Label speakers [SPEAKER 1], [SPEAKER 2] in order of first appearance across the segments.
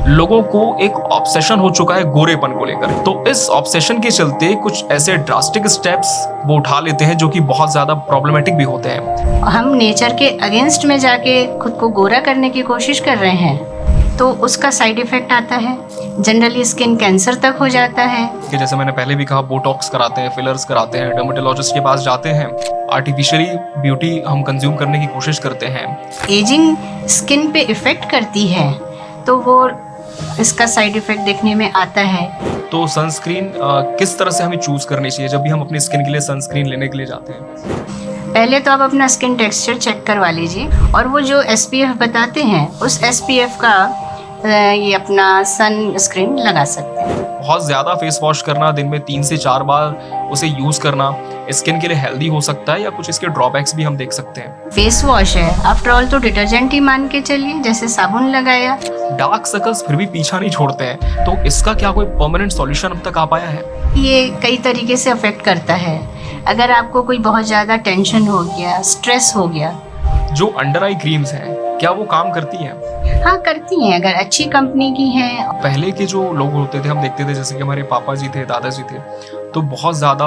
[SPEAKER 1] लोगों को एक ऑब्सेशन हो चुका है गोरेपन को लेकर। तो इस ऑब्सेशन के चलते कुछ ऐसे ड्रास्टिक स्टेप्स वो उठा लेते हैं जो कि बहुत ज्यादा प्रॉब्लमेटिक भी होते हैं।
[SPEAKER 2] हम नेचर के अगेंस्ट में जाके खुद को गोरा करने की कोशिश कर रहे हैं तो उसका साइड इफेक्ट आता है। जनरली स्किन कैंसर तक हो जाता है।
[SPEAKER 1] कि जैसे मैंने पहले भी कहा, बोटॉक्स कराते हैं, फिलर्स कराते हैं, डर्मेटोलॉजिस्ट के पास जाते हैं, आर्टिफिशियली ब्यूटी हम कंज्यूम करने की कोशिश करते हैं।
[SPEAKER 2] एजिंग स्किन पे इफेक्ट करती है तो वो इसका साइड इफेक्ट देखने में आता है।
[SPEAKER 1] तो सनस्क्रीन किस तरह से हमें चूज करनी चाहिए जब भी हम अपनी स्किन के लिए सनस्क्रीन लेने के लिए जाते हैं?
[SPEAKER 2] पहले तो आप अपना स्किन टेक्सचर चेक करवा लीजिए और वो जो SPF बताते हैं उस SPF का ये अपना सन स्क्रीन लगा सकते हैं।
[SPEAKER 1] बहुत ज़्यादा फेस वॉश करना, दिन में 3 से 4 बार उसे यूज़ करना स्किन के लिए हेल्दी हो सकता है या कुछ इसके ड्रॉबैक्स भी हम देख सकते हैं?
[SPEAKER 2] फेस वॉश है, आफ्टर ऑल तो डिटर्जेंट ही मान के चलिए, जैसे साबुन लगाया।
[SPEAKER 1] डार्क सर्कल्स फिर भी पीछा नहीं छोड़ते हैं, तो इसका क्या कोई परमानेंट सॉल्यूशन अब तक आ पाया है?
[SPEAKER 2] ये कई तरीके से अफेक्ट करता है। अगर आपको कोई बहुत ज़्यादा टेंशन हो गया, स्ट्रेस हो गया,
[SPEAKER 1] जो अंडर आई क्रीम्स हैं क्या वो काम करती हैं?
[SPEAKER 2] हाँ करती हैं, अगर अच्छी कंपनी की हैं।
[SPEAKER 1] पहले के जो लोग होते थे, हम देखते थे जैसे कि हमारे पापा जी थे, दादाजी थे, तो बहुत ज़्यादा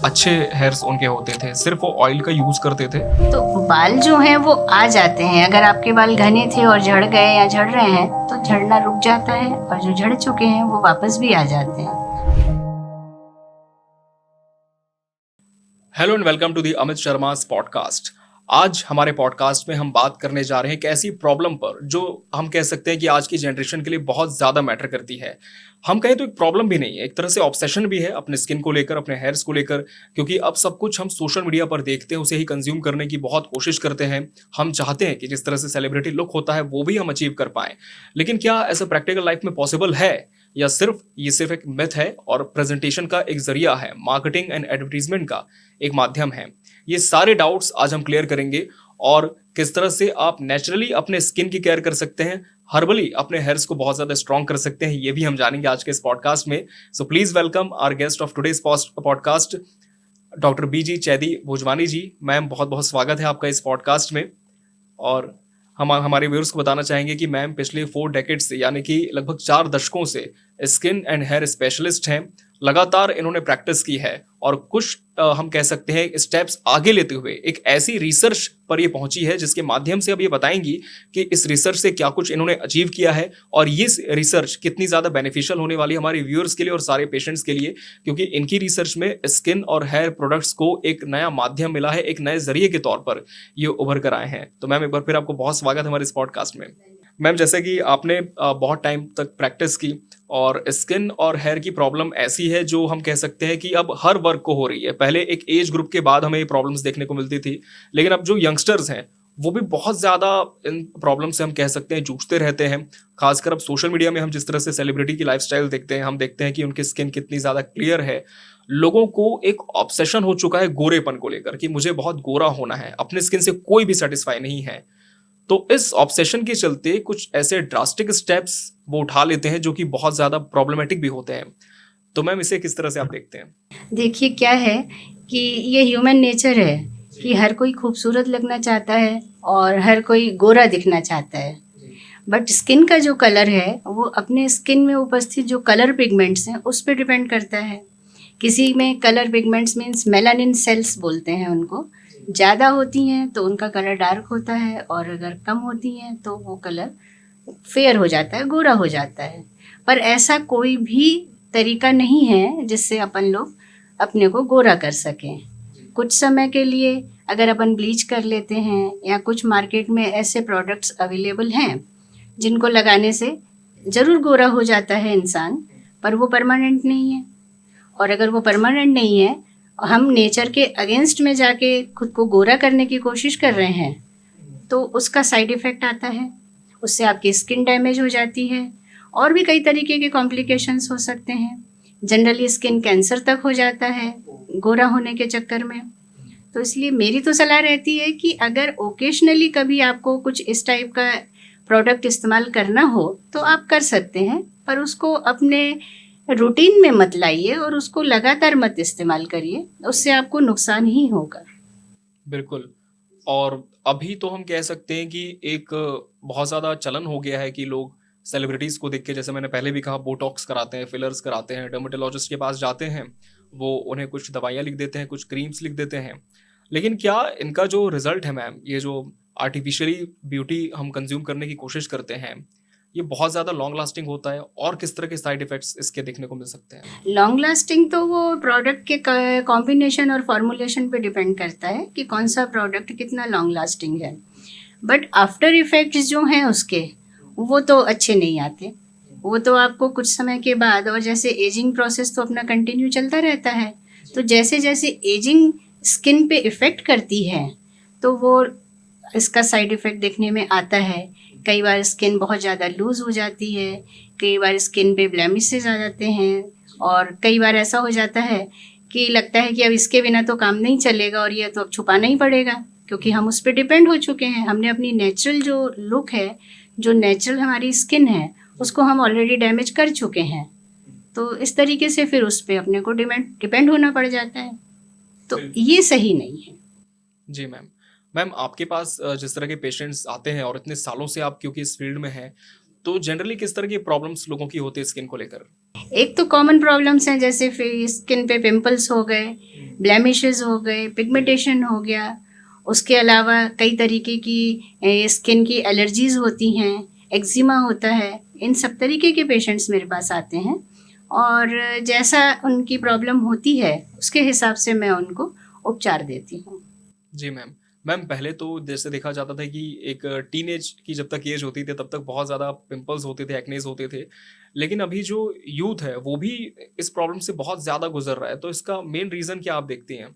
[SPEAKER 1] अच्छे हेयर्स उनके होते थे, सिर्फ वो ऑयल का यूज़ करते थे।
[SPEAKER 2] तो बाल जो हैं वो आ जाते हैं। अगर आपके बाल घने थे और झड़ गए या झड़ रहे हैं तो झड़ना रुक जाता है, और जो झड़ चुके हैं वो वापस भी आ जाते हैं।
[SPEAKER 1] Hello and welcome to the Amit Sharma's podcast. आज हमारे पॉडकास्ट में हम बात करने जा रहे हैं एक ऐसी प्रॉब्लम पर जो हम कह सकते हैं कि आज की जनरेशन के लिए बहुत ज़्यादा मैटर करती है। हम कहें तो एक प्रॉब्लम भी नहीं है, एक तरह से ऑब्सेशन भी है अपने स्किन को लेकर, अपने हेयर्स को लेकर, क्योंकि अब सब कुछ हम सोशल मीडिया पर देखते हैं, उसे ही कंज्यूम करने की बहुत कोशिश करते हैं। हम चाहते हैं कि जिस तरह से सेलिब्रिटी लुक होता है वो भी हम अचीव कर पाएं, लेकिन क्या ऐसा प्रैक्टिकल लाइफ में पॉसिबल है या ये सिर्फ एक मिथ है और प्रेजेंटेशन का एक जरिया है, मार्केटिंग एंड एडवर्टीजमेंट का एक माध्यम है? ये सारे डाउट्स आज हम क्लियर करेंगे और किस तरह से आप नेचुरली अपने स्किन की केयर कर सकते हैं, हर्बली अपने हेयर्स को बहुत ज्यादा स्ट्रॉन्ग कर सकते हैं, ये भी हम जानेंगे आज के इस पॉडकास्ट में। So please welcome our guest of today's podcast, doctor BG चैदी भोजवानी जी। मैम, बहुत बहुत स्वागत है आपका इस पॉडकास्ट में। और हम हमारे व्यूअर्स को बताना चाहेंगे कि मैम पिछले 4 डेकेड से, यानी कि लगभग 4 दशकों से स्किन एंड हेयर स्पेशलिस्ट हैं। लगातार इन्होंने प्रैक्टिस की है और कुछ हम कह सकते हैं स्टेप्स आगे लेते हुए एक ऐसी रिसर्च पर ये पहुंची है जिसके माध्यम से अब ये बताएंगी कि इस रिसर्च से क्या कुछ इन्होंने अचीव किया है और ये रिसर्च कितनी ज़्यादा बेनिफिशियल होने वाली है हमारे व्यूअर्स के लिए और सारे पेशेंट्स के लिए, क्योंकि इनकी रिसर्च में स्किन और हेयर प्रोडक्ट्स को एक नया माध्यम मिला है, एक नए जरिए के तौर पर ये उभर कर आए हैं। तो मैम, एक बार फिर आपको बहुत स्वागत है हमारे इस पॉडकास्ट में। मैम, जैसे कि आपने बहुत टाइम तक प्रैक्टिस की और स्किन और हेयर की प्रॉब्लम ऐसी है जो हम कह सकते हैं कि अब हर वर्ग को हो रही है। पहले एक एज ग्रुप के बाद हमें ये प्रॉब्लम्स देखने को मिलती थी, लेकिन अब जो यंगस्टर्स हैं वो भी बहुत ज़्यादा इन प्रॉब्लम से हम कह सकते हैं जूझते रहते हैं। खासकर अब सोशल मीडिया में हम जिस तरह से सेलिब्रिटी की लाइफस्टाइल देखते हैं, हम देखते हैं कि उनकी स्किन कितनी ज़्यादा क्लियर है। लोगों को एक ऑब्सेशन हो चुका है गोरेपन को लेकर कि मुझे बहुत गोरा होना है, अपने स्किन से कोई भी सेटिस्फाई नहीं है। तो इस ऑब्सेशन के चलते कुछ ऐसे ड्रास्टिक स्टेप्स वो उठा लेते हैं जो कि बहुत ज़्यादा प्रॉब्लमेटिक भी होते हैं। तो मैम, इसे किस तरह से आप देखते हैं?
[SPEAKER 2] देखिए क्या है कि ये ह्यूमन नेचर है कि हर कोई खूबसूरत लगना चाहता है और हर कोई गोरा दिखना चाहता है। बट स्किन का जो कलर है वो अपने स्किन में उपस्थित जो कलर पिगमेंट्स हैं उस पर डिपेंड करता है। किसी में colour pigments means melanin cells बोलते हैं उनको, ज़्यादा होती हैं तो उनका कलर डार्क होता है, और अगर कम होती हैं तो वो कलर फेयर हो जाता है, गोरा हो जाता है। पर ऐसा कोई भी तरीका नहीं है जिससे अपन लोग अपने को गोरा कर सकें। कुछ समय के लिए अगर अपन ब्लीच कर लेते हैं या कुछ मार्केट में ऐसे प्रोडक्ट्स अवेलेबल हैं जिनको लगाने से ज़रूर गोरा हो जाता है इंसान, पर वो परमानेंट नहीं है। और अगर वो परमानेंट नहीं है, हम नेचर के अगेंस्ट में जाके खुद को गोरा करने की कोशिश कर रहे हैं तो उसका साइड इफ़ेक्ट आता है। उससे आपकी स्किन डैमेज हो जाती है और भी कई तरीके के कॉम्प्लिकेशंस हो सकते हैं। जनरली स्किन कैंसर तक हो जाता है गोरा होने के चक्कर में। तो इसलिए मेरी तो सलाह रहती है कि अगर ओकेशनली कभी आपको कुछ इस टाइप का प्रोडक्ट इस्तेमाल करना हो तो आप कर सकते हैं, पर उसको अपने रूटीन में मत लाइए और उसको लगातार मत इस्तेमाल करिए, उससे आपको नुकसान ही होगा।
[SPEAKER 1] बिल्कुल। और अभी तो हम कह सकते हैं कि एक बहुत ज़्यादा चलन हो गया है कि लोग सेलिब्रिटीज़ को देख के, जैसे मैंने पहले भी कहा, बोटॉक्स कराते हैं, फिलर्स कराते हैं, डर्मेटोलॉजिस्ट के पास जाते हैं, वो उन्हें कुछ दवाइयाँ लिख देते हैं, कुछ क्रीम्स लिख देते हैं। लेकिन क्या इनका जो रिज़ल्ट है मैम, ये जो आर्टिफ़िशियली ब्यूटी हम कंज़्यूम करने की कोशिश करते हैं, ये बहुत ज़्यादा लॉन्ग लास्टिंग होता है और किस तरह के साइड इफ़ेक्ट्स इसके देखने को मिल सकते हैं?
[SPEAKER 2] लॉन्ग लास्टिंग तो वो प्रोडक्ट के कॉम्बिनेशन और फॉर्मुलेशन पे डिपेंड करता है कि कौन सा प्रोडक्ट कितना लॉन्ग लास्टिंग है। बट आफ्टर इफ़ेक्ट्स जो हैं उसके, वो तो अच्छे नहीं आते। वो तो आपको कुछ समय के बाद, और जैसे एजिंग प्रोसेस तो अपना कंटिन्यू चलता रहता है, तो जैसे जैसे एजिंग स्किन पे इफ़ेक्ट करती है, तो वो इसका साइड इफ़ेक्ट देखने में आता है। कई बार स्किन बहुत ज़्यादा लूज़ हो जाती है, कई बार स्किन पे ब्लेमिशेस आ जाते हैं, और कई बार ऐसा हो जाता है कि लगता है कि अब इसके बिना तो काम नहीं चलेगा और ये तो अब छुपाना ही पड़ेगा, क्योंकि हम उस पे डिपेंड हो चुके हैं। हमने अपनी नेचुरल जो लुक है, जो नेचुरल हमारी स्किन है, उसको हम ऑलरेडी डैमेज कर चुके हैं। तो इस तरीके से फिर उस पे अपने को डिपेंड होना पड़ जाता है, तो ये सही नहीं है।
[SPEAKER 1] जी मैम। मैम, आपके पास जिस तरह के पेशेंट्स आते हैं और इतने सालों से आप क्योंकि इस फील्ड में हैं, तो जनरली किस तरह की प्रॉब्लम्स लोगों की होती है स्किन को लेकर?
[SPEAKER 2] एक तो कॉमन प्रॉब्लम्स हैं, जैसे स्किन पे पिंपल्स हो गए, ब्लेमिशेस हो गए, पिगमेंटेशन हो गया। उसके अलावा कई तरीके की स्किन की एलर्जीज़ होती हैं, एक्जिमा होता है। इन सब तरीके के पेशेंट्स मेरे पास आते हैं, और जैसा उनकी प्रॉब्लम होती है उसके हिसाब से मैं उनको उपचार देती हूँ।
[SPEAKER 1] जी मैम। मैम, पहले तो जैसे देखा जाता था कि एक टीनेज की जब तक एज होती थी तब तक बहुत ज़्यादा पिंपल्स होते थे, एक्नेज़ होते थे। लेकिन अभी जो यूथ है वो भी इस प्रॉब्लम से बहुत ज़्यादा गुज़र रहा है, तो इसका मेन रीज़न क्या आप देखती हैं?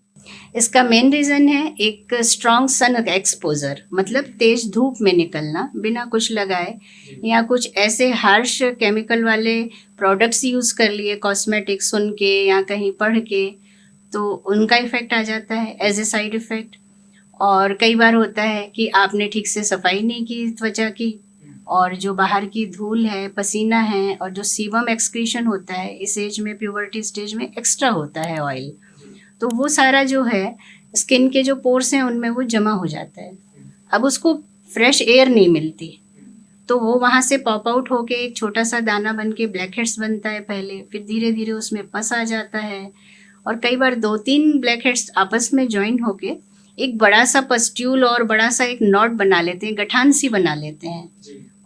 [SPEAKER 2] इसका मेन रीज़न है एक स्ट्रॉन्ग सन एक्सपोज़र, मतलब तेज़ धूप में निकलना बिना कुछ लगाए, या कुछ ऐसे हार्श केमिकल वाले प्रोडक्ट्स यूज़ कर लिए, कॉस्मेटिक सुन के या कहीं पढ़ के, तो उनका इफ़ेक्ट आ जाता है एज ए साइड इफ़ेक्ट। और कई बार होता है कि आपने ठीक से सफाई नहीं की त्वचा की, और जो बाहर की धूल है, पसीना है, और जो सीबम एक्सक्रीशन होता है इस एज में, प्यूबर्टी स्टेज में एक्स्ट्रा होता है ऑयल, तो वो सारा जो है स्किन के जो पोर्स हैं उनमें वो जमा हो जाता है। अब उसको फ्रेश एयर नहीं मिलती, तो वो वहाँ से पॉप आउट होके एक छोटा सा दाना बन के ब्लैक हेड्स बनता है पहले, फिर धीरे धीरे उसमें पस आ जाता है, और कई बार 2-3 ब्लैक हेड्स आपस में ज्वाइन होके एक बड़ा सा पस्ट्यूल और बड़ा सा एक नॉट बना लेते हैं, गठान सी बना लेते हैं,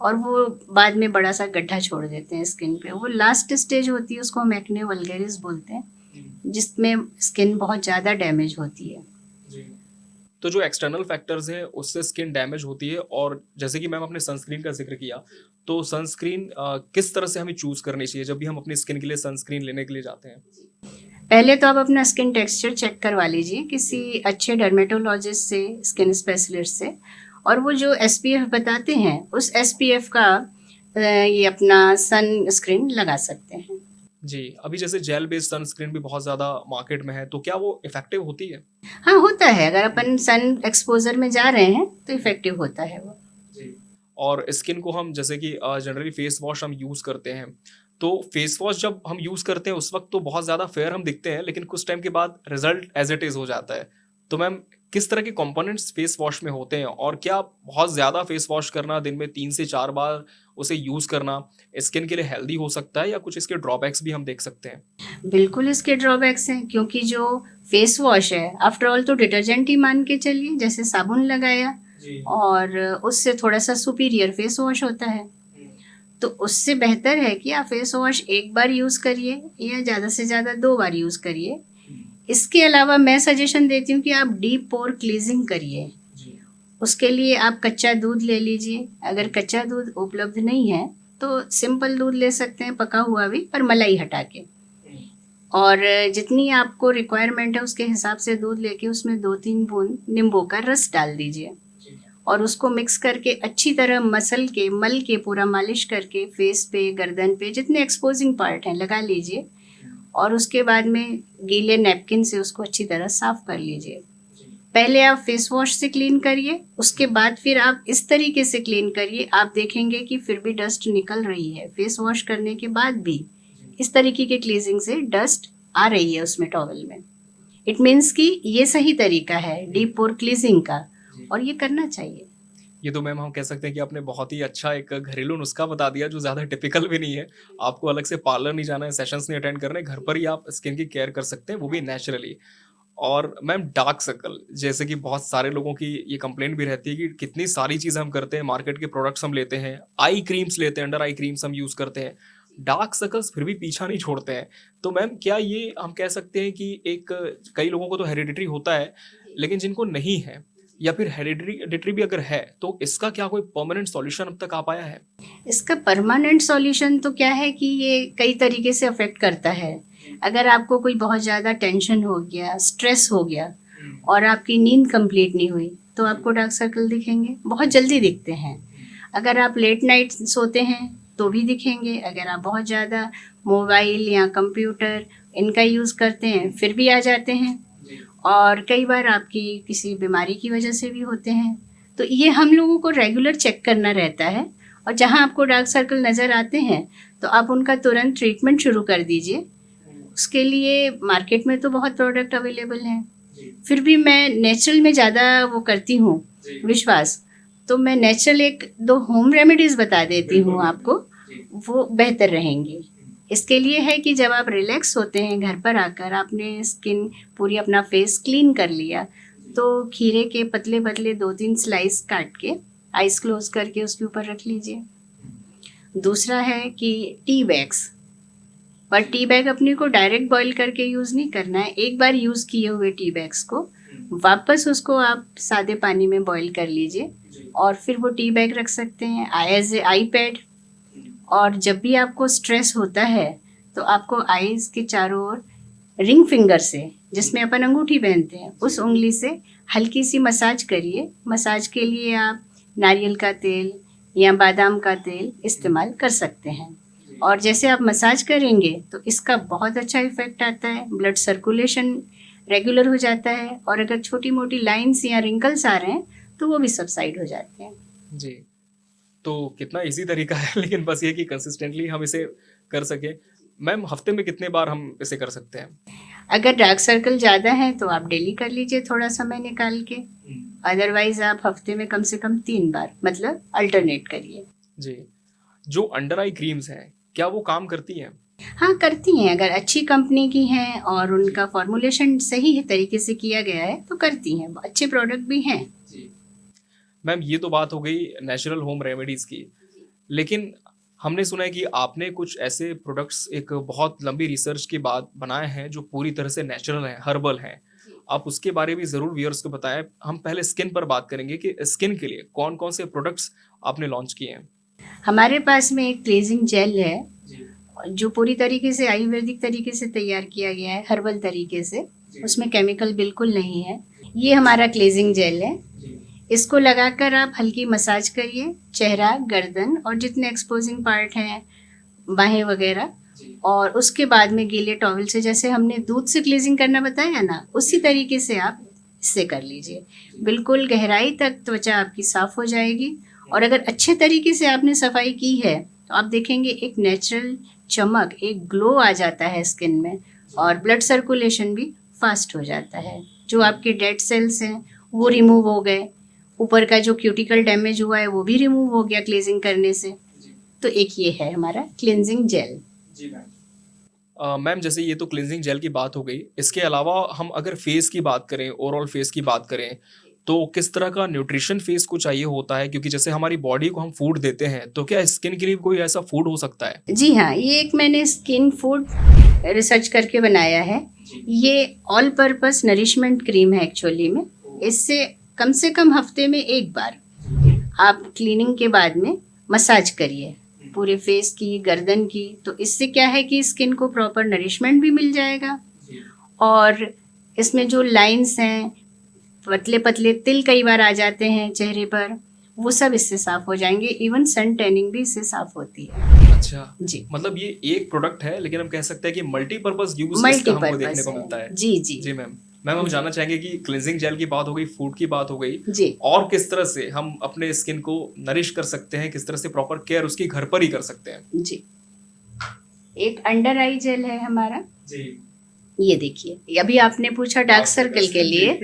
[SPEAKER 2] और वो बाद में बड़ा सा गड्ढा छोड़ देते हैं स्किन पे। वो लास्ट स्टेज होती है, उसको हम एक्ने वल्गैरिस बोलते हैं, जिसमें स्किन बहुत ज़्यादा डैमेज होती है।
[SPEAKER 1] तो जो एक्सटर्नल फैक्टर्स हैं उससे स्किन डैमेज होती है, और जैसे कि मैम आपने सनस्क्रीन का ज़िक्र किया, तो सनस्क्रीन किस तरह से हमें चूज़ करनी चाहिए जब भी हम अपनी स्किन के लिए सनस्क्रीन लेने के लिए जाते हैं?
[SPEAKER 2] पहले तो आप अपना स्किन टेक्सचर चेक करवा लीजिए किसी अच्छे डर्मेटोलॉजिस्ट से, स्किन स्पेशलिस्ट से, और वो जो SPF बताते हैं उस SPF का ये अपना सन स्क्रीन लगा सकते हैं।
[SPEAKER 1] जी, अभी जैसे जेल बेस्ड सनस्क्रीन भी बहुत ज़्यादा मार्केट में है, तो क्या वो इफ़ेक्टिव होती है?
[SPEAKER 2] हाँ, होता है, अगर अपन सन एक्सपोजर में जा रहे हैं तो इफ़ेक्टिव होता है वो।
[SPEAKER 1] और स्किन को हम जैसे कि जनरली फेस वॉश हम यूज़ करते हैं, तो फेस वॉश जब हम यूज़ करते हैं उस वक्त तो बहुत ज़्यादा फेयर हम दिखते हैं, लेकिन कुछ टाइम के बाद रिजल्ट एज इट इज़ हो जाता है। तो मैम, किस तरह के कंपोनेंट्स फेस वॉश में होते हैं, और क्या बहुत ज़्यादा फेस वॉश करना, दिन में 3 से 4 बार उसे यूज़ करना स्किन के लिए हेल्दी हो सकता है, या कुछ इसके ड्रॉबैक्स भी हम देख सकते हैं?
[SPEAKER 2] बिल्कुल इसके ड्रॉबैक्स हैं, क्योंकि जो फेस वॉश है आफ्टर ऑल तो डिटर्जेंट ही मान के चलिए, जैसे साबुन लगाया और उससे थोड़ा सा सुपीरियर फेस वॉश होता है। तो उससे बेहतर है कि आप फेस वॉश एक बार यूज़ करिए या ज़्यादा से ज़्यादा 2 बार यूज़ करिए। इसके अलावा मैं सजेशन देती हूँ कि आप डीप पोर क्लीजिंग करिए। उसके लिए आप कच्चा दूध ले लीजिए, अगर कच्चा दूध उपलब्ध नहीं है तो सिंपल दूध ले सकते हैं, पका हुआ भी, पर मलाई हटा के, और जितनी आपको रिक्वायरमेंट है उसके हिसाब से दूध लेके उसमें 2-3 बूंद नींबू का रस डाल दीजिए, और उसको मिक्स करके अच्छी तरह मल के पूरा मालिश करके फेस पे, गर्दन पे, जितने एक्सपोजिंग पार्ट हैं लगा लीजिए, और उसके बाद में गीले नैपकिन से उसको अच्छी तरह साफ़ कर लीजिए। पहले आप फेस वॉश से क्लीन करिए, उसके बाद फिर आप इस तरीके से क्लीन करिए, आप देखेंगे कि फिर भी डस्ट निकल रही है। फेस वॉश करने के बाद भी इस तरीके के क्लीजिंग से डस्ट आ रही है उसमें टॉवल में। इट मीन्स कि ये सही तरीका है डीप पोर क्लीजिंग का, और ये करना चाहिए।
[SPEAKER 1] ये तो मैम हम कह सकते हैं कि आपने बहुत ही अच्छा एक घरेलू नुस्खा बता दिया जो ज़्यादा टिपिकल भी नहीं है। आपको अलग से पार्लर नहीं जाना है, सेशंस नहीं अटेंड करने, घर पर ही आप स्किन की केयर कर सकते हैं, वो भी नेचुरली। और मैम डार्क सर्कल जैसे कि बहुत सारे लोगों की ये कंप्लेंट भी रहती है कि कितनी सारी चीज़ें हम करते हैं, मार्केट के प्रोडक्ट्स हम लेते हैं, आई क्रीम्स लेते हैं, अंडर आई क्रीम्स हम यूज़ करते हैं, डार्क सर्कल्स फिर भी पीछा नहीं छोड़ते हैं। तो मैम क्या ये हम कह सकते हैं कि एक कई लोगों को तो हेरिडिटरी होता है, लेकिन जिनको नहीं है या फिर हेरिडिटरी भी अगर है, तो इसका क्या कोई परमानेंट सॉल्यूशन अब तक आ पाया है?
[SPEAKER 2] इसका परमानेंट सॉल्यूशन तो क्या है कि ये कई तरीके से अफेक्ट करता है। अगर आपको कोई बहुत ज़्यादा टेंशन हो गया, स्ट्रेस हो गया और आपकी नींद कंप्लीट नहीं हुई, तो आपको डार्क सर्कल दिखेंगे, बहुत जल्दी दिखते हैं। अगर आप लेट नाइट सोते हैं तो भी दिखेंगे। अगर आप बहुत ज़्यादा मोबाइल या कंप्यूटर इनका यूज़ करते हैं फिर भी आ जाते हैं। और कई बार आपकी किसी बीमारी की वजह से भी होते हैं। तो ये हम लोगों को रेगुलर चेक करना रहता है, और जहाँ आपको डार्क सर्कल नज़र आते हैं तो आप उनका तुरंत ट्रीटमेंट शुरू कर दीजिए। उसके लिए मार्केट में तो बहुत प्रोडक्ट अवेलेबल हैं, फिर भी मैं नेचुरल में ज़्यादा वो करती हूँ विश्वास। तो मैं नेचुरल 1-2 होम रेमेडीज़ बता देती हूँ आपको, वो बेहतर रहेंगी। इसके लिए है कि जब आप रिलैक्स होते हैं घर पर आकर, आपने स्किन पूरी अपना फेस क्लीन कर लिया, तो खीरे के पतले पतले 2-3 स्लाइस काट के आइस क्लोज करके उसके ऊपर रख लीजिए। दूसरा है कि टी बैग्स, पर टी बैग अपने को डायरेक्ट बॉईल करके यूज़ नहीं करना है। एक बार यूज़ किए हुए टी बैग्स को वापस उसको आप सादे पानी में बॉईल कर लीजिए और फिर वो टी बैग रख सकते हैं एज ए आई पैड। और जब भी आपको स्ट्रेस होता है तो आपको आईज के चारों ओर रिंग फिंगर से, जिसमें अपन अंगूठी पहनते हैं, उस उंगली से हल्की सी मसाज करिए। मसाज के लिए आप नारियल का तेल या बादाम का तेल इस्तेमाल कर सकते हैं। और जैसे आप मसाज करेंगे तो इसका बहुत अच्छा इफ़ेक्ट आता है, ब्लड सर्कुलेशन रेगुलर हो जाता है, और अगर छोटी मोटी लाइंस या रिंकल्स आ रहे हैं तो वो भी सबसाइड हो जाते हैं।
[SPEAKER 1] जी, तो कितना ईज़ी तरीका है लेकिन बस ये कि कंसिस्टेंटली हम इसे कर सकें। मैम हफ्ते में कितने बार हम इसे कर सकते हैं?
[SPEAKER 2] अगर डार्क सर्कल ज़्यादा है तो आप डेली कर लीजिए थोड़ा समय निकाल के, अदरवाइज़ आप हफ्ते में कम से कम 3 बार, मतलब अल्टरनेट करिए।
[SPEAKER 1] जी, जो अंडर आई क्रीम्स हैं, क्या वो काम करती हैं?
[SPEAKER 2] हाँ, करती हैं। अगर अच्छी कंपनी की हैं और उनका फॉर्मुलेशन सही तरीके से किया गया है तो करती हैं, अच्छे प्रोडक्ट भी हैं।
[SPEAKER 1] मैम ये तो बात हो गई नेचुरल होम रेमेडीज़ की, लेकिन हमने सुना है कि आपने कुछ ऐसे प्रोडक्ट्स एक बहुत लंबी रिसर्च के बाद बनाए हैं जो पूरी तरह से नेचुरल हैं, हर्बल हैं। आप उसके बारे में ज़रूर व्यूअर्स को बताएं। हम पहले स्किन पर बात करेंगे कि स्किन के लिए कौन-कौन से प्रोडक्ट्स आपने लॉन्च किए हैं?
[SPEAKER 2] हमारे पास में एक क्लींजिंग जेल है जो पूरी तरीके से आयुर्वेदिक तरीके से तैयार किया गया है, हर्बल तरीके से, उसमें केमिकल बिल्कुल नहीं है। ये हमारा क्लींजिंग जेल है। इसको लगाकर आप हल्की मसाज करिए, चेहरा, गर्दन और जितने एक्सपोजिंग पार्ट हैं, बाहें वगैरह, और उसके बाद में गीले टॉवल से, जैसे हमने दूध से क्लींजिंग करना बताया ना, उसी तरीके से आप इससे कर लीजिए। बिल्कुल गहराई तक त्वचा आपकी साफ़ हो जाएगी, और अगर अच्छे तरीके से आपने सफाई की है तो आप देखेंगे एक नेचुरल चमक, एक ग्लो आ जाता है स्किन में, और ब्लड सर्कुलेशन भी फास्ट हो जाता है। जो आपके डेड सेल्स हैं वो रिमूव हो गए, ऊपर का जो क्यूटिकल डैमेज हुआ है वो भी रिमूव हो गया क्लींजिंग करने से। तो एक ये है हमारा क्लींजिंग जेल।
[SPEAKER 1] जी मैम। मैम जैसे ये तो क्लींजिंग जेल की बात हो गई, इसके अलावा हम अगर फेस की बात करें, ओवरऑल फेस की बात करें, तो किस तरह का न्यूट्रिशन फेस को चाहिए होता है? क्योंकि जैसे हमारी बॉडी को हम फूड देते हैं, तो क्या स्किन के लिए कोई ऐसा फूड हो सकता है?
[SPEAKER 2] जी हाँ, ये एक मैंने स्किन फूड रिसर्च करके बनाया है। ये ऑल पर्पस नरिशमेंट क्रीम है एक्चुअली में। इससे कम से कम हफ्ते में 1 बार आप क्लीनिंग के बाद में मसाज करिए पूरे फेस की, गर्दन की। तो इससे क्या है कि स्किन को प्रॉपर नरिशमेंट भी मिल जाएगा, और इसमें जो लाइंस हैं, पतले पतले तिल कई बार आ जाते हैं चेहरे पर, वो सब इससे साफ हो जाएंगे। इवन सन टैनिंग भी इससे साफ होती है।
[SPEAKER 1] अच्छा,
[SPEAKER 2] जी,
[SPEAKER 1] मतलब ये एक प्रोडक्ट है, लेकिन हम कह सकते हैं कि मल्टीपर्पज यूज इसका हमको देखने
[SPEAKER 2] मल्टीपर्पज
[SPEAKER 1] को मिलता
[SPEAKER 2] है।
[SPEAKER 1] है।
[SPEAKER 2] जी जी
[SPEAKER 1] जी मैम। मैम हम जानना चाहेंगे कि क्लींजिंग जेल की बात हो गई, फूड की बात हो गई,
[SPEAKER 2] जी
[SPEAKER 1] और किस तरह से हम अपने स्किन को नरिश कर सकते हैं, किस तरह से प्रॉपर केयर उसकी घर पर ही कर सकते हैं?
[SPEAKER 2] जी। एक अंडर आई जेल है हमारा,
[SPEAKER 1] जी।
[SPEAKER 2] ये देखिए। अभी आपने पूछा डार्क सर्कल के लिए,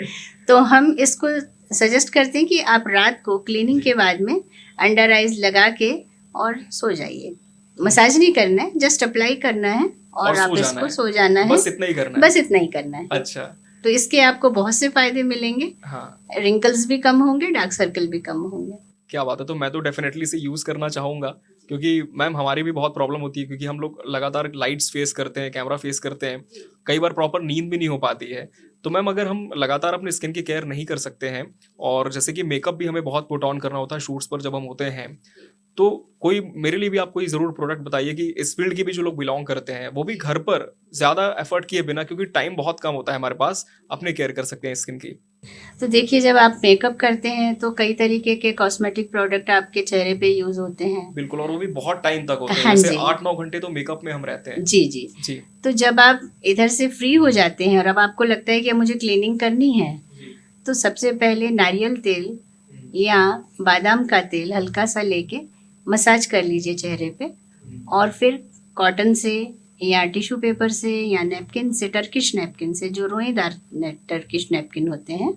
[SPEAKER 2] तो हम इसको सजेस्ट करते हैं कि आप रात को क्लीनिंग के बाद में अंडर आइज लगा के और सो जाइए। मसाज नहीं करना है, जस्ट अप्लाई करना है और आप इसको सो जाना है।
[SPEAKER 1] बस इतना ही करना है।
[SPEAKER 2] बस इतना ही करना है।
[SPEAKER 1] अच्छा,
[SPEAKER 2] तो इसके आपको बहुत से फायदे मिलेंगे।
[SPEAKER 1] हाँ,
[SPEAKER 2] रिंकल्स भी कम होंगे, डार्क सर्कल भी कम होंगे।
[SPEAKER 1] क्या बात है। तो मैं तो डेफिनेटली इसे यूज़ करना चाहूँगा, क्योंकि मैम हमारी भी बहुत प्रॉब्लम होती है, क्योंकि हम लोग लगातार लाइट्स फेस करते हैं, कैमरा फेस करते हैं, कई बार प्रॉपर नींद भी नहीं हो पाती है। तो मैम अगर हम लगातार अपने स्किन की केयर नहीं कर सकते हैं, और जैसे कि मेकअप भी हमें बहुत पुट ऑन करना होता है शूट्स पर जब हम होते हैं, तो कोई मेरे लिए भी आप कोई ज़रूर प्रोडक्ट बताइए कि इस फील्ड की भी जो लोग बिलोंग करते हैं वो भी घर पर ज़्यादा एफर्ट किए बिना, क्योंकि टाइम बहुत कम होता है हमारे पास, अपने केयर कर सकते हैं स्किन की।
[SPEAKER 2] तो देखिए, जब आप मेकअप करते हैं तो कई तरीके के कॉस्मेटिक प्रोडक्ट आपके चेहरे पे यूज होते हैं।
[SPEAKER 1] बिल्कुल, और वो भी बहुत टाइम तक होते हैं।
[SPEAKER 2] हाँ
[SPEAKER 1] जैसे
[SPEAKER 2] जी।
[SPEAKER 1] 8-9 घंटे तो मेकअप में हम रहते हैं।
[SPEAKER 2] जी जी।
[SPEAKER 1] जी।
[SPEAKER 2] तो जब आप इधर से फ्री हो जाते हैं और अब आपको लगता है कि अब मुझे क्लीनिंग करनी है, तो सबसे पहले नारियल तेल या बादाम का तेल हल्का सा लेके मसाज कर लीजिए चेहरे पे, और फिर कॉटन से या टिश्यू पेपर से या नैपकिन से, टर्किश नैपकिन से, जो रोएदार टर्किश नैपकिन होते हैं,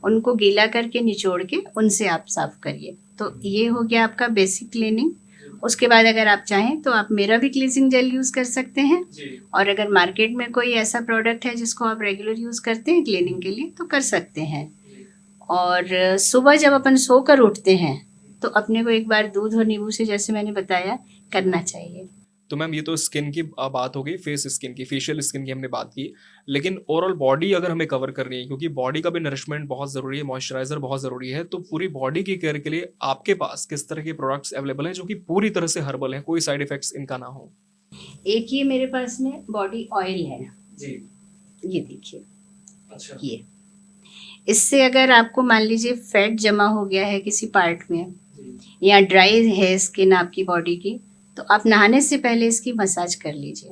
[SPEAKER 2] उनको गीला करके निचोड़ के उनसे आप साफ करिए। तो ये हो गया आपका बेसिक क्लीनिंग। उसके बाद अगर आप चाहें तो आप मेरा भी क्लींजिंग जेल यूज़ कर सकते हैं, और अगर मार्केट में कोई ऐसा प्रोडक्ट है जिसको आप रेगुलर यूज़ करते हैं क्लीनिंग के लिए तो कर सकते हैं। और सुबह जब अपन सो कर उठते हैं तो अपने को एक बार दूध और नींबू से, जैसे मैंने बताया, करना चाहिए।
[SPEAKER 1] तो मैम ये तो स्किन की बात हो गई, फेस स्किन की, फेशियल स्किन की हमने बात की, लेकिन ओवरऑल बॉडी अगर हमें कवर करनी है, क्योंकि बॉडी का भी नरिशमेंट बहुत ज़रूरी है, मॉइस्चराइजर बहुत ज़रूरी है, तो पूरी बॉडी की केयर के लिए आपके पास किस तरह के प्रोडक्ट्स अवेलेबल हैं जो कि पूरी तरह से हर्बल हैं, कोई साइड इफेक्ट्स इनका ना हो?
[SPEAKER 2] एक ये मेरे पास में बॉडी ऑयल है
[SPEAKER 1] जी।
[SPEAKER 2] ये देखिए।
[SPEAKER 1] अच्छा।
[SPEAKER 2] ये इससे अगर आपको मान लीजिए फैट जमा हो गया है किसी पार्ट में, या ड्राई है स्किन आपकी बॉडी की, तो आप नहाने से पहले इसकी मसाज कर लीजिए।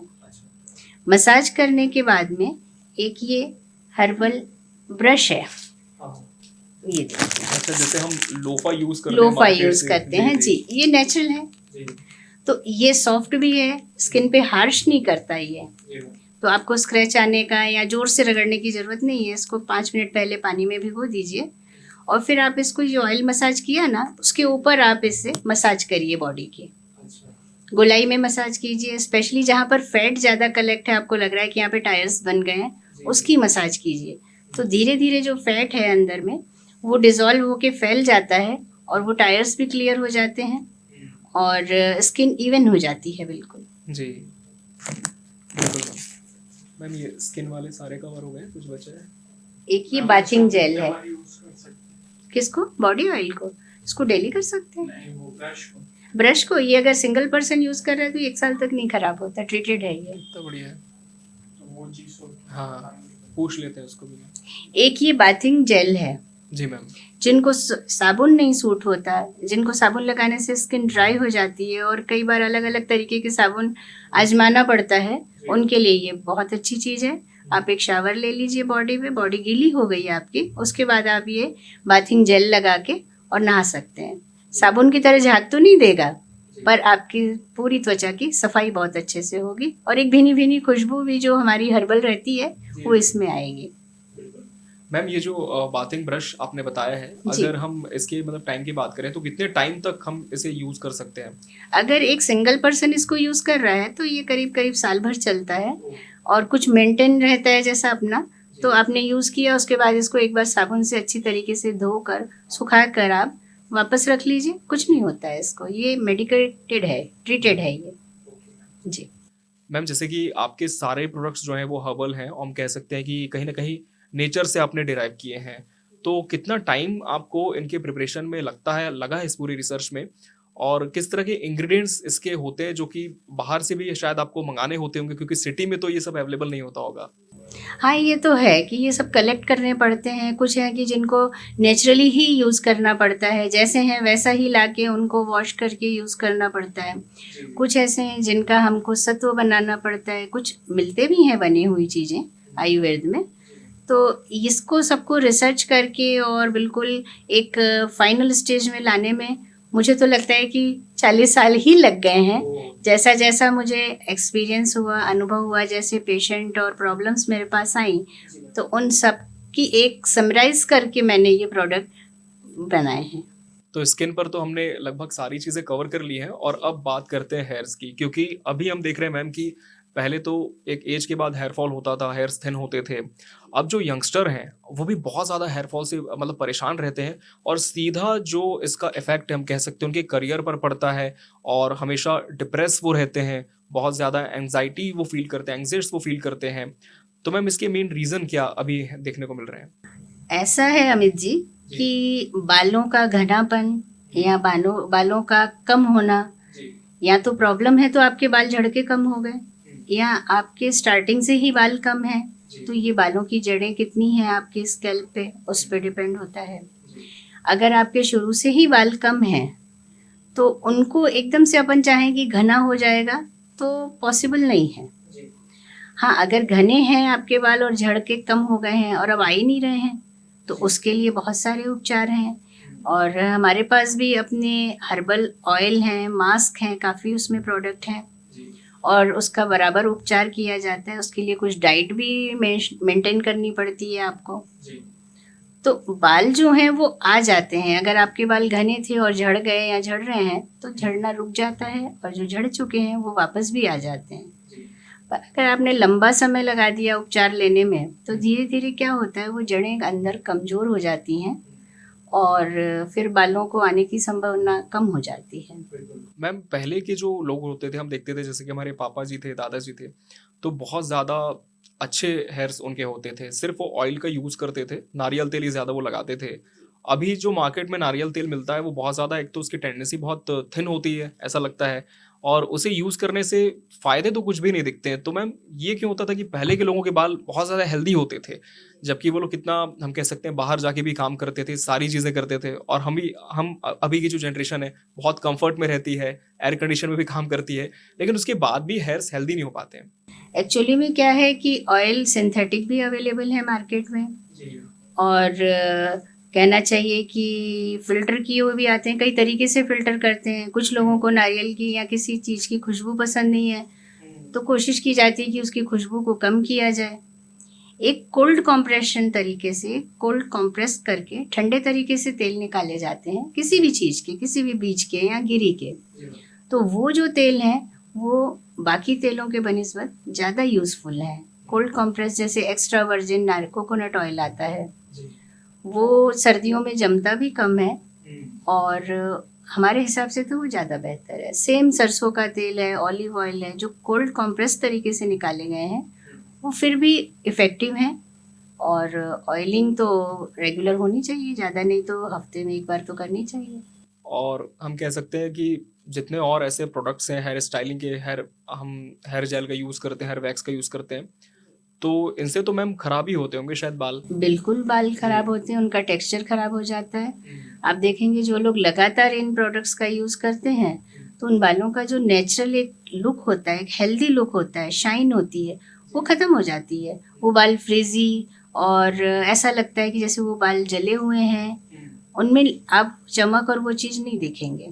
[SPEAKER 2] मसाज करने के बाद में एक ये हर्बल ब्रश है, ये देखिए।
[SPEAKER 1] अच्छा, जैसे हम लोफा यूज करते हैं,
[SPEAKER 2] लोफा
[SPEAKER 1] मार्केट
[SPEAKER 2] यूज
[SPEAKER 1] से।
[SPEAKER 2] करते हैं जी, ये नेचुरल है। तो ये सॉफ्ट भी है, स्किन पे हार्श नहीं करता ये, तो आपको स्क्रैच आने का या जोर से रगड़ने की ज़रूरत नहीं है। इसको 5 मिनट पहले पानी में भिगो दीजिए, और फिर आप इसको ये ऑयल मसाज किया ना, उसके ऊपर आप इससे मसाज करिए बॉडी की। गोलाई में मसाज कीजिए, स्पेशली जहाँ पर फैट ज़्यादा कलेक्ट है, आपको लग रहा है कि यहाँ पे टायर्स बन गए हैं, उसकी मसाज कीजिए। तो धीरे धीरे जो फैट है अंदर में वो डिज़ोल्व होके फैल जाता है, और वो टायर्स भी क्लियर हो जाते हैं, और स्किन इवन हो जाती है बिल्कुल।
[SPEAKER 1] जी बिल्कुल। मैम ये स्किन वाले सारे कवर हो गए, कुछ बचे हैं?
[SPEAKER 2] एक ये बाथिंग जेल है। किसको? बॉडी ऑयल को? इसको डेली कर सकते हैं। ब्रश को ये अगर सिंगल पर्सन यूज कर रहा है तो 1 साल तक नहीं खराब होता, ट्रीटेड है ये।
[SPEAKER 1] तो बढ़िया है। हाँ, पूछ लेते हैं उसको भी।
[SPEAKER 2] एक ये बाथिंग जेल है।
[SPEAKER 1] जी मैम।
[SPEAKER 2] जिनको साबुन नहीं सूट होता, जिनको साबुन लगाने से स्किन ड्राई हो जाती है और कई बार अलग अलग तरीके के साबुन आजमाना पड़ता है, उनके लिए ये बहुत अच्छी चीज़ है। आप एक शावर ले लीजिए बॉडी पे, बॉडी गीली हो गई है आपकी, उसके बाद आप ये बाथिंग जेल लगा के और नहा सकते हैं। साबुन की तरह झाग तो नहीं देगा, पर आपकी पूरी त्वचा की सफाई बहुत अच्छे से होगी, और एक भीनी भीनी खुशबू भी जो हमारी हर्बल रहती है वो इसमें आएगी।
[SPEAKER 1] मैम ये जो बाथिंग ब्रश आपने बताया है, अगर हम इसके मतलब टाइम की बात करें तो कितने टाइम तक हम इसे यूज कर सकते हैं?
[SPEAKER 2] अगर एक सिंगल पर्सन इसको यूज कर रहा है तो ये करीब करीब साल भर चलता है, और कुछ मेंटेन रहता है जैसा अपना। तो आपने यूज किया, उसके बाद इसको एक बार साबुन से अच्छी तरीके से धोकर सुखा कर आप वापस रख लीजिए, कुछ नहीं होता है इसको। ये मेडिकेटेड है, ट्रीटेड है ये जी।
[SPEAKER 1] मैम जैसे कि आपके सारे प्रोडक्ट्स जो हैं वो हर्बल हैं, और हम कह सकते हैं कि कहीं ना कहीं नेचर से आपने डिराइव किए हैं, तो कितना टाइम आपको इनके प्रिपरेशन में लगा है इस पूरी रिसर्च में, और किस तरह के इंग्रेडिएंट्स इसके होते हैं जो कि बाहर से भी शायद आपको मंगाने होते होंगे, क्योंकि सिटी में तो ये सब अवेलेबल नहीं होता होगा?
[SPEAKER 2] हाँ, ये तो है कि ये सब कलेक्ट करने पड़ते हैं। कुछ हैं कि जिनको नेचुरली ही यूज़ करना पड़ता है, जैसे हैं वैसा ही लाके उनको वॉश करके यूज़ करना पड़ता है। कुछ ऐसे हैं जिनका हमको सत्व बनाना पड़ता है, कुछ मिलते भी हैं बनी हुई चीज़ें आयुर्वेद में। तो इसको सबको रिसर्च करके और बिल्कुल एक फाइनल स्टेज में लाने में मुझे तो लगता है कि 40 साल ही लग गए हैं। जैसा जैसा मुझे एक्सपीरियंस हुआ, अनुभव हुआ, जैसे पेशेंट और प्रॉब्लम्स मेरे पास आई, तो उन सब की एक समराइज करके मैंने ये प्रोडक्ट बनाए हैं।
[SPEAKER 1] तो स्किन पर तो हमने लगभग सारी चीज़ें कवर कर ली हैं और अब बात करते हैं हेयर्स की, क्योंकि अभी हम देख रहे हैं मैम कि पहले तो एक एज के बाद हेयर फॉल होता था, हेयर्स थिन होते थे। अब जो यंगस्टर हैं, वो भी बहुत ज़्यादा हेयर फॉल से मतलब परेशान रहते हैं और सीधा जो इसका इफ़ेक्ट हम कह सकते हैं उनके करियर पर पड़ता है और हमेशा डिप्रेस वो रहते हैं, बहुत ज़्यादा एंग्ज़ायटी वो फ़ील करते हैं, एंग्ज़ियस वो फ़ील करते हैं। तो मैम इसके मेन रीज़न क्या अभी देखने को मिल रहे हैं?
[SPEAKER 2] ऐसा है अमित जी कि बालों का घनापन या बालों का कम होना, या तो प्रॉब्लम है तो आपके बाल झड़ के कम हो गए, या आपके स्टार्टिंग से ही बाल कम है। तो ये बालों की जड़ें कितनी हैं आपके स्कैल्प पे, उस पे डिपेंड होता है। अगर आपके शुरू से ही बाल कम हैं तो उनको एकदम से अपन चाहें कि घना हो जाएगा तो पॉसिबल नहीं है। हाँ, अगर घने हैं आपके बाल और झड़ के कम हो गए हैं और अब आ ही नहीं रहे हैं, तो उसके लिए बहुत सारे उपचार हैं। और हमारे पास भी अपने हर्बल ऑयल हैं, मास्क हैं, काफ़ी उसमें प्रोडक्ट हैं और उसका बराबर उपचार किया जाता है। उसके लिए कुछ डाइट भी मेंटेन करनी पड़ती है आपको। तो बाल जो हैं वो आ जाते हैं। अगर आपके बाल घने थे और झड़ गए या झड़ रहे हैं तो झड़ना रुक जाता है, और जो झड़ चुके हैं वो वापस भी आ जाते हैं। पर अगर आपने लंबा समय लगा दिया उपचार लेने में तो धीरे धीरे क्या होता है, वो जड़ें अंदर कमज़ोर हो जाती हैं और फिर बालों को आने की संभावना कम हो जाती है।
[SPEAKER 1] मैम पहले के जो लोग होते थे हम देखते थे जैसे कि हमारे पापा जी थे, दादाजी थे, तो बहुत ज़्यादा अच्छे हेयर्स उनके होते थे। सिर्फ़ वो ऑयल का यूज़ करते थे, नारियल तेल ही ज़्यादा वो लगाते थे। अभी जो मार्केट में नारियल तेल मिलता है वो बहुत ज़्यादा, एक तो उसकी टेंडेंसी बहुत थिन होती है, ऐसा लगता है, और उसे यूज़ करने से फ़ायदे तो कुछ भी नहीं दिखते हैं। तो मैम ये क्यों होता था कि पहले के लोगों के बाल बहुत ज़्यादा हेल्दी होते थे, जबकि वो लोग कितना हम कह सकते हैं बाहर जाके भी काम करते थे, सारी चीज़ें करते थे, और हम अभी की जो जनरेशन है बहुत कम्फ़र्ट में रहती है, एयर कंडीशन में भी काम करती है, लेकिन उसके बाद भी हेयर्स हेल्दी नहीं हो पाते हैं।
[SPEAKER 2] एक्चुअली में क्या है कि ऑयल सिंथेटिक भी अवेलेबल है मार्केट में, और कहना चाहिए कि फ़िल्टर किए हुए भी आते हैं। कई तरीके से फ़िल्टर करते हैं। कुछ लोगों को नारियल की या किसी चीज़ की खुशबू पसंद नहीं है, तो कोशिश की जाती है कि उसकी खुशबू को कम किया जाए। एक कोल्ड कंप्रेशन तरीके से, कोल्ड कंप्रेस करके ठंडे तरीके से तेल निकाले जाते हैं किसी भी चीज़ के, किसी भी बीज के या गिरी के। तो वो जो तेल हैं वो बाकी तेलों के बनिस्बत ज़्यादा यूज़फुल है। कोल्ड कंप्रेस जैसे एक्स्ट्रा वर्जिन कोकोनट ऑयल आता है, वो सर्दियों में जमता भी कम है और हमारे हिसाब से तो वो ज़्यादा बेहतर है। सेम सरसों का तेल है, ऑलिव ऑयल है, जो कोल्ड कंप्रेस तरीके से निकाले गए हैं, वो फिर भी इफ़ेक्टिव हैं। और ऑयलिंग तो रेगुलर होनी चाहिए, ज़्यादा नहीं तो हफ्ते में एक बार तो करनी चाहिए।
[SPEAKER 1] और हम कह सकते हैं कि जितने और ऐसे प्रोडक्ट्स हैं हेयर स्टाइलिंग के, हम हेयर जेल का यूज़ करते हैं, हेयर वैक्स का यूज़ करते हैं, तो इनसे तो मैम खराब ही होते होंगे शायद बाल।
[SPEAKER 2] बिल्कुल बाल खराब होते हैं, उनका टेक्सचर खराब हो जाता है। आप देखेंगे जो लोग लगातार इन प्रोडक्ट्स का यूज़ करते हैं तो उन बालों का जो नेचुरल एक लुक होता है, एक हेल्दी लुक होता है, शाइन होती है, वो ख़त्म हो जाती है। वो बाल फ्रिजी और ऐसा लगता है कि जैसे वो बाल जले हुए हैं, उनमें आप चमक और वो चीज़ नहीं देखेंगे।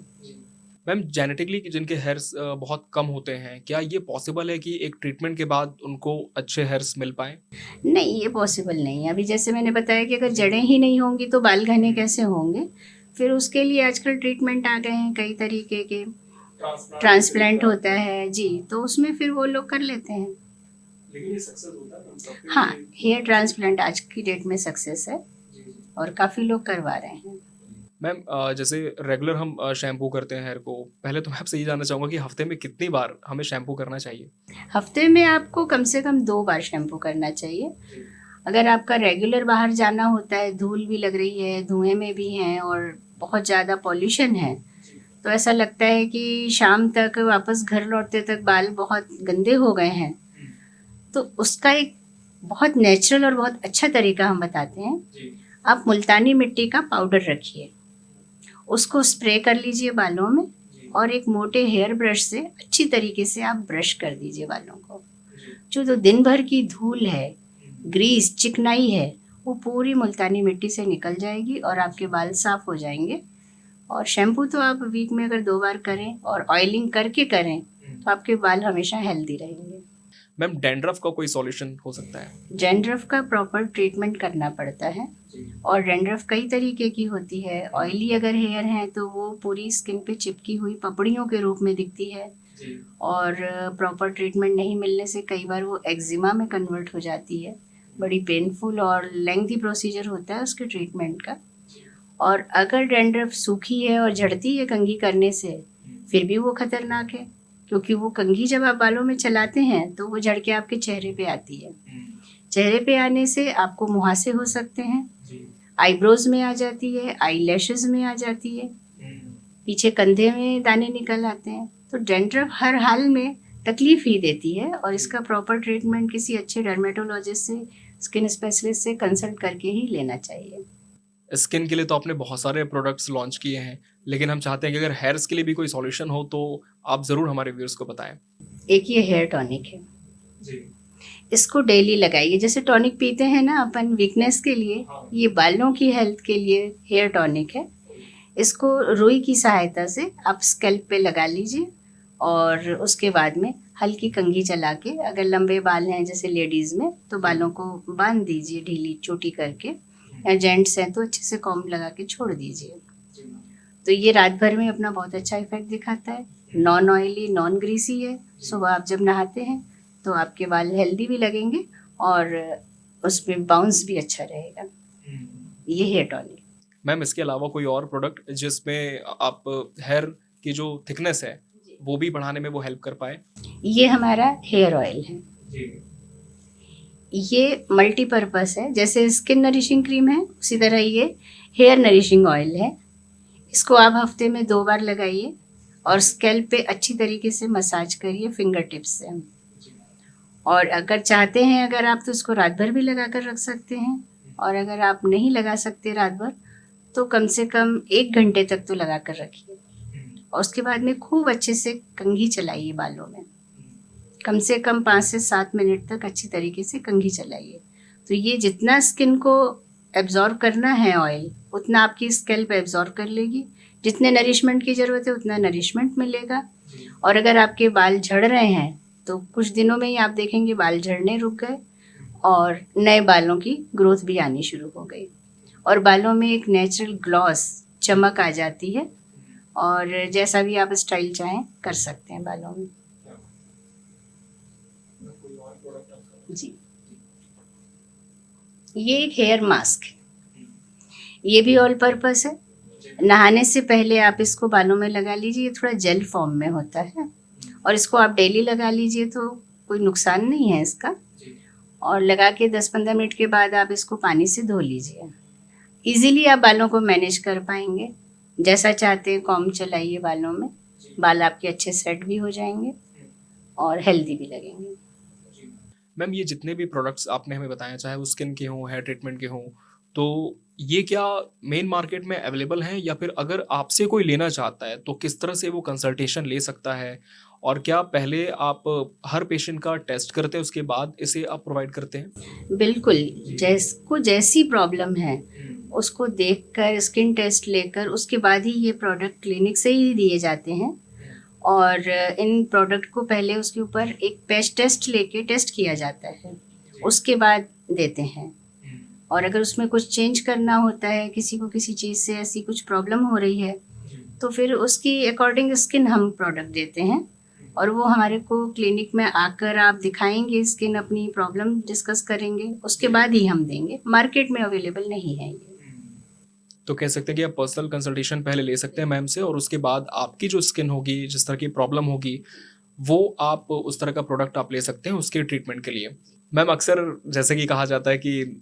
[SPEAKER 1] मैम जेनेटिकली जिनके हेयर्स बहुत कम होते हैं, क्या ये पॉसिबल है कि एक ट्रीटमेंट के बाद उनको अच्छे हेयर्स मिल पाएँ?
[SPEAKER 2] नहीं, ये पॉसिबल नहीं है। अभी जैसे मैंने बताया कि अगर जड़ें ही नहीं होंगी तो बाल घने कैसे होंगे? फिर उसके लिए आजकल ट्रीटमेंट आ गए हैं कई तरीके के। ट्रांसप्लांट होता है जी, तो उसमें फिर वो लोग कर लेते हैं।
[SPEAKER 1] लेकिन ये सक्सेस होता है सबके
[SPEAKER 2] हाँ,
[SPEAKER 1] लिए।
[SPEAKER 2] हेयर ट्रांसप्लांट आज की डेट में सक्सेस है और काफ़ी लोग करवा रहे हैं।
[SPEAKER 1] मैम जैसे रेगुलर हम शैम्पू करते हैं हेयर को, पहले तो मैं आपसे ये जानना चाहूँगा कि हफ्ते में कितनी बार हमें शैम्पू करना चाहिए?
[SPEAKER 2] हफ्ते में आपको कम से कम 2 बार शैम्पू करना चाहिए। अगर आपका रेगुलर बाहर जाना होता है, धूल भी लग रही है, धुएँ में भी हैं और बहुत ज़्यादा पॉल्यूशन है, तो ऐसा लगता है कि शाम तक वापस घर लौटते तक बाल बहुत गंदे हो गए हैं। तो उसका एक बहुत नेचुरल और बहुत अच्छा तरीका हम बताते हैं। आप मुल्तानी मिट्टी का पाउडर रखिए, उसको स्प्रे कर लीजिए बालों में और एक मोटे हेयर ब्रश से अच्छी तरीके से आप ब्रश कर दीजिए बालों को। जो दिन भर की धूल है, ग्रीस, चिकनाई है, वो पूरी मुल्तानी मिट्टी से निकल जाएगी और आपके बाल साफ़ हो जाएंगे। और शैम्पू तो आप वीक में अगर 2 बार करें और ऑयलिंग करके करें तो आपके बाल हमेशा हेल्दी रहेंगे।
[SPEAKER 1] मैम डैंड्रफ का कोई सॉल्यूशन हो सकता है?
[SPEAKER 2] डैंड्रफ का प्रॉपर ट्रीटमेंट करना पड़ता है। और डैंड्रफ कई तरीके की होती है। ऑयली अगर हेयर है तो वो पूरी स्किन पे चिपकी हुई पपड़ियों के रूप में दिखती है। और प्रॉपर ट्रीटमेंट नहीं मिलने से कई बार वो एक्जिमा में कन्वर्ट हो जाती है। बड़ी पेनफुल और लेंथी प्रोसीजर होता है उसके ट्रीटमेंट का। और अगर डैंड्रफ सूखी है और झड़ती है कंघी करने से, फिर भी वो खतरनाक है, क्योंकि वो कंघी जब आप बालों में चलाते हैं तो वो झड़ के आपके चेहरे पे आती है। चेहरे पे आने से आपको मुहासे हो सकते हैं, आईब्रोज में आ जाती है, आई लैशेज में आ जाती है, पीछे कंधे में दाने निकल आते हैं। तो डैंड्रफ हर हाल में तकलीफ ही देती है और इसका प्रॉपर ट्रीटमेंट किसी अच्छे डर्मेटोलॉजिस्ट से, स्किन स्पेशलिस्ट से कंसल्ट करके ही लेना चाहिए।
[SPEAKER 1] स्किन के लिए तो आपने बहुत सारे प्रोडक्ट्स लॉन्च किए हैं, लेकिन हम चाहते हैं कि अगर हेयर्स के लिए भी कोई सॉल्यूशन हो तो आप ज़रूर हमारे व्यूअर्स को बताएं।
[SPEAKER 2] एक ये हेयर टॉनिक है जी। इसको डेली लगाइए। जैसे टॉनिक पीते हैं ना अपन वीकनेस के लिए, ये बालों की हेल्थ के लिए हेयर टॉनिक है। इसको रुई की सहायता से आप स्कैल्प पे लगा लीजिए और उसके बाद में हल्की कंघी चला के, अगर लंबे बाल हैं जैसे लेडीज़ में, तो बालों को बांध दीजिए ढीली चोटी करके, या जेंट्स हैं तो अच्छे से कॉम्ब लगा के छोड़ दीजिए। तो ये रात भर में अपना बहुत अच्छा इफेक्ट दिखाता है। नॉन ऑयली, नॉन ग्रीसी है। सुबह आप जब नहाते हैं तो आपके बाल हेल्दी भी लगेंगे और उसमें बाउंस भी अच्छा रहेगा। ये हेयर टॉनिक।
[SPEAKER 1] मैम इसके अलावा कोई और प्रोडक्ट जिसमें आप हेयर की जो थिकनेस है वो भी बढ़ाने में वो हेल्प कर पाए?
[SPEAKER 2] ये हमारा हेयर ऑयल है। ये मल्टीपर्पस है। जैसे स्किन नरिशिंग क्रीम है, उसी तरह ये हेयर नरिशिंग ऑयल है। इसको आप हफ्ते में 2 बार लगाइए और स्कैल्प पे अच्छी तरीके से मसाज करिए फिंगर टिप्स से। और अगर चाहते हैं अगर आप तो इसको रात भर भी लगा कर रख सकते हैं, और अगर आप नहीं लगा सकते रात भर तो कम से कम 1 घंटे तक तो लगा कर रखिए। और उसके बाद में खूब अच्छे से कंघी चलाइए बालों में, कम से कम 5 से 7 मिनट तक अच्छी तरीके से कंघी चलाइए। तो ये जितना स्किन को एब्जॉर्ब करना है ऑयल, उतना आपकी स्कैल्प एब्जॉर्ब कर लेगी। जितने नरिशमेंट की ज़रूरत है उतना नरिशमेंट मिलेगा। और अगर आपके बाल झड़ रहे हैं तो कुछ दिनों में ही आप देखेंगे बाल झड़ने रुक गए और नए बालों की ग्रोथ भी आनी शुरू हो गई, और बालों में एक नेचुरल ग्लॉस, चमक आ जाती है। और जैसा भी आप स्टाइल चाहें कर सकते हैं बालों में जी। ये एक हेयर मास्क है, ये भी ऑल पर्पस है। नहाने से पहले आप इसको बालों में लगा लीजिए। ये थोड़ा जेल फॉर्म में होता है और इसको आप डेली लगा लीजिए तो कोई नुकसान नहीं है इसका। और लगा के 10-15 मिनट के बाद आप इसको पानी से धो लीजिए। इजीली आप बालों को मैनेज कर पाएंगे। जैसा चाहते हैं कॉम्ब चलाइए बालों में, बाल आपके अच्छे सेट भी हो जाएंगे और हेल्दी भी लगेंगे।
[SPEAKER 1] मैम ये जितने भी प्रोडक्ट्स आपने हमें बताया, चाहे वो स्किन के हों, हेयर ट्रीटमेंट के हों, तो ये क्या मेन मार्केट में अवेलेबल हैं, या फिर अगर आपसे कोई लेना चाहता है तो किस तरह से वो कंसल्टेशन ले सकता है? और क्या पहले आप हर पेशेंट का टेस्ट करते हैं उसके बाद इसे आप प्रोवाइड करते हैं?
[SPEAKER 2] बिल्कुल, जिसको जैसी प्रॉब्लम है उसको देखकर, स्किन टेस्ट लेकर, उसके बाद ही ये प्रोडक्ट क्लिनिक से ही दिए जाते हैं। और इन प्रोडक्ट को पहले उसके ऊपर एक पैच टेस्ट लेके टेस्ट किया जाता है, उसके बाद देते हैं। और अगर उसमें कुछ चेंज करना होता है, किसी को किसी चीज़ से ऐसी कुछ प्रॉब्लम हो रही है, तो फिर उसकी अकॉर्डिंग स्किन हम प्रोडक्ट देते हैं। और वो हमारे को क्लिनिक में आकर आप दिखाएंगे, स्किन अपनी प्रॉब्लम डिस्कस करेंगे, उसके बाद ही हम देंगे। मार्केट में अवेलेबल नहीं है ये।
[SPEAKER 1] तो कह सकते हैं कि आप पर्सनल कंसल्टेशन पहले ले सकते हैं मैम से, और उसके बाद आपकी जो स्किन होगी, जिस तरह की प्रॉब्लम होगी, वो आप उस तरह का प्रोडक्ट आप ले सकते हैं उसके ट्रीटमेंट के लिए। मैम अक्सर जैसे कि कहा जाता है कि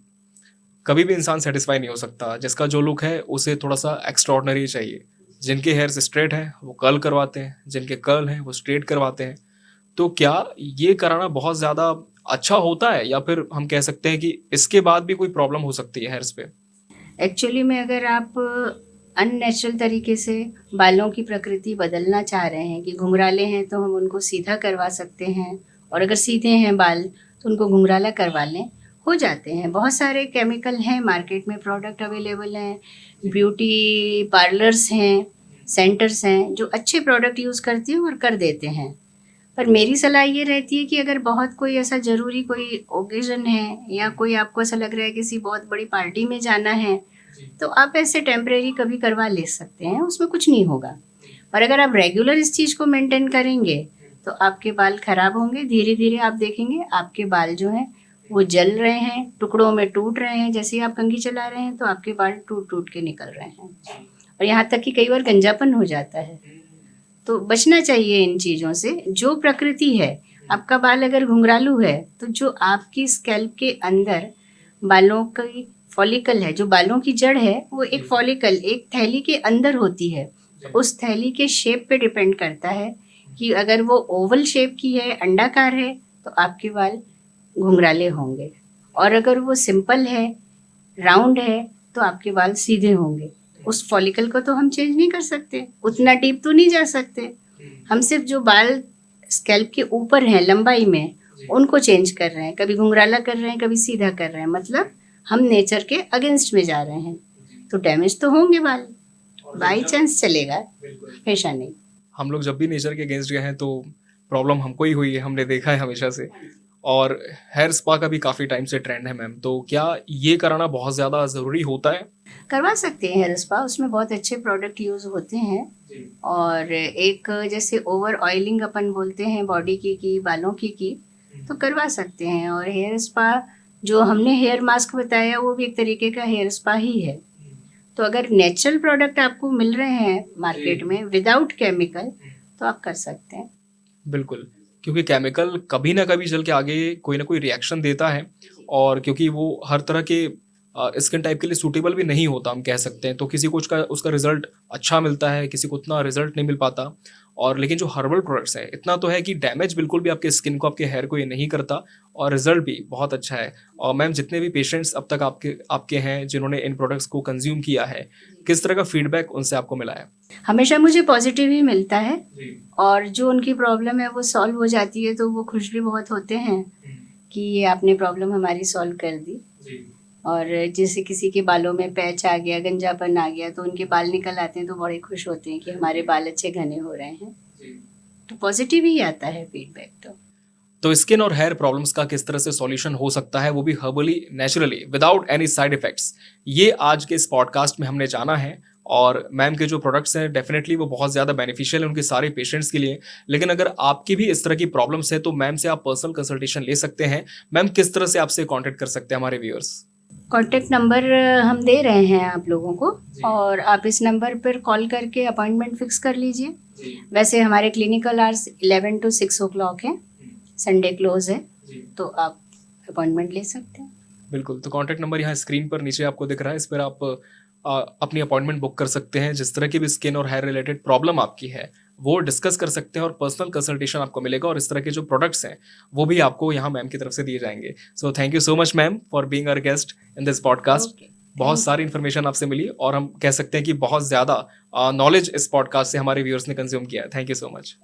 [SPEAKER 1] कभी भी इंसान सेटिस्फाई नहीं हो सकता, जिसका जो लुक है उसे थोड़ा सा एक्स्ट्रॉर्डनरी चाहिए। जिनके हेयर्स स्ट्रेट हैं वो कर्ल करवाते हैं, जिनके कर्ल हैं वो स्ट्रेट करवाते हैं। तो क्या ये कराना बहुत ज़्यादा अच्छा होता है, या फिर हम कह सकते हैं कि इसके बाद भी कोई प्रॉब्लम हो सकती है हेयर्स पे?
[SPEAKER 2] एक्चुअली में अगर आप अननेचुरल तरीके से बालों की प्रकृति बदलना चाह रहे हैं, कि घुंघराले हैं तो हम उनको सीधा करवा सकते हैं, और अगर सीधे हैं बाल तो उनको घुंघराला करवा लें, हो जाते हैं। बहुत सारे केमिकल हैं मार्केट में, प्रोडक्ट अवेलेबल हैं, ब्यूटी पार्लर्स हैं, सेंटर्स हैं जो अच्छे प्रोडक्ट यूज़ करती हैं और कर देते हैं। पर मेरी सलाह ये रहती है कि अगर बहुत कोई ऐसा ज़रूरी कोई ओकेज़न है या कोई आपको ऐसा लग रहा है किसी बहुत बड़ी पार्टी में जाना है, तो आप ऐसे टेम्परेरी कभी करवा ले सकते हैं, उसमें कुछ नहीं होगा। और अगर आप रेगुलर इस चीज़ को मेंटेन करेंगे, तो आपके बाल खराब होंगे, धीरे-धीरे आप देखेंगे आपके बाल जो हैं वो जल रहे हैं, टुकड़ों में टूट रहे हैं। जैसे ही आप कंघी चला रहे हैं तो आपके बाल टूट-टूट के निकल रहे हैं और यहाँ तक कि कई बार गंजापन हो जाता है। तो बचना चाहिए इन चीज़ों से। जो प्रकृति है, आपका बाल अगर घुंघरालू है, तो जो आपकी स्कैल्प के अंदर बालों की फॉलिकल है, जो बालों की जड़ है, वो एक फॉलिकल एक थैली के अंदर होती है। उस थैली के शेप पे डिपेंड करता है कि अगर वो ओवल शेप की है, अंडाकार है, तो आपके बाल घुंघराले होंगे और अगर वो सिंपल है, राउंड है, तो आपके बाल सीधे होंगे। उस फॉलिकल को तो हम चेंज नहीं कर सकते, उतना डीप तो नहीं जा सकते। हम सिर्फ जो बाल स्कैल्प के ऊपर हैं लंबाई में, उनको चेंज कर रहे हैं, कभी घुंघराला कर रहे हैं, कभी सीधा कर रहे हैं। मतलब हम नेचर के अगेंस्ट में जा रहे हैं, तो डैमेज तो होंगे बाल, बाई चांस चलेगा, हमेशा नहीं।
[SPEAKER 1] हम लोग जब भी नेचर के अगेंस्ट गए हैं तो प्रॉब्लम हमको ही हुई है, हमने देखा है हमेशा से। और हेयर स्पा का भी काफ़ी टाइम से ट्रेंड है मैम, तो क्या ये कराना बहुत ज़्यादा ज़रूरी होता है?
[SPEAKER 2] करवा सकते हैं हेयर स्पा, उसमें बहुत अच्छे प्रोडक्ट यूज़ होते हैं। और एक जैसे ओवर ऑयलिंग अपन बोलते हैं बॉडी की बालों की, तो करवा सकते हैं। और हेयर स्पा जो हमने हेयर मास्क बताया वो भी एक तरीके का हेयर स्पा ही है। तो अगर नेचुरल प्रोडक्ट आपको मिल रहे हैं मार्केट में विदाउट केमिकल, तो आप कर सकते हैं।
[SPEAKER 1] बिल्कुल, क्योंकि केमिकल कभी ना कभी चल के आगे कोई ना कोई रिएक्शन देता है, और क्योंकि वो हर तरह के स्किन टाइप के लिए सूटेबल भी नहीं होता, हम कह सकते हैं। तो किसी को उसका रिजल्ट अच्छा मिलता है, किसी को उतना रिजल्ट नहीं मिल पाता। और लेकिन जो हर्बल प्रोडक्ट्स हैं, इतना तो है कि डैमेज बिल्कुल भी आपके स्किन को, आपके हेयर को ये नहीं करता, और रिजल्ट भी बहुत अच्छा है। और मैम, जितने भी पेशेंट्स अब तक आपके हैं जिन्होंने इन प्रोडक्ट्स को कंज्यूम किया है, किस तरह का फीडबैक उनसे आपको मिला है?
[SPEAKER 2] हमेशा मुझे पॉजिटिव ही मिलता है और जो उनकी प्रॉब्लम है वो सॉल्व हो जाती है, तो वो खुश भी बहुत होते हैं कि ये आपने प्रॉब्लम हमारी सॉल्व कर दी। और जैसे किसी के बालों में पैच आ गया, गंजापन आ गया, तो उनके बाल निकल आते हैं, तो बड़े खुश होते हैं कि हमारे बाल अच्छे घने हो रहे हैं। तो पॉजिटिव ही आता है फीडबैक।
[SPEAKER 1] तो स्किन और हेयर प्रॉब्लम्स का किस तरह से सॉल्यूशन हो सकता है, वो भी herbally, naturally, without any side effects, ये आज के इस पॉडकास्ट में हमने जाना है। और मैम के जो प्रोडक्ट्स हैं डेफिनेटली वो बहुत ज़्यादा बेनिफिशियल है उनके सारे पेशेंट्स के लिए। लेकिन अगर आपकी भी इस तरह की प्रॉब्लम्स है तो मैम से आप पर्सनल कंसल्टेशन ले सकते हैं। मैम, किस तरह से आपसे कॉन्टैक्ट कर सकते हैं हमारे व्यूअर्स?
[SPEAKER 2] कॉन्टैक्ट नंबर हम दे रहे हैं आप लोगों को, और आप इस नंबर पर कॉल करके अपॉइंटमेंट फिक्स कर लीजिए। वैसे हमारे क्लिनिकल आवर्स 11 to 6 o'clock हैं, संडे क्लोज है, तो आप अपॉइंटमेंट ले सकते हैं।
[SPEAKER 1] बिल्कुल, तो कॉन्टैक्ट नंबर यहाँ स्क्रीन पर नीचे आपको दिख रहा है, इस पर आप अपनी अपॉइंटमेंट बुक कर सकते हैं। जिस तरह की भी स्किन और हेयर रिलेटेड प्रॉब्लम आपकी है वो डिस्कस कर सकते हैं और पर्सनल कंसल्टेशन आपको मिलेगा, और इस तरह के जो प्रोडक्ट्स हैं वो भी आपको यहाँ मैम की तरफ से दिए जाएंगे। So thank you so much ma'am for being our guest in this podcast. बहुत सारी इन्फॉर्मेशन आपसे मिली और हम कह सकते हैं कि बहुत ज़्यादा नॉलेज इस पॉडकास्ट से हमारे व्यूअर्स ने कंज्यूम किया है। Thank you so much.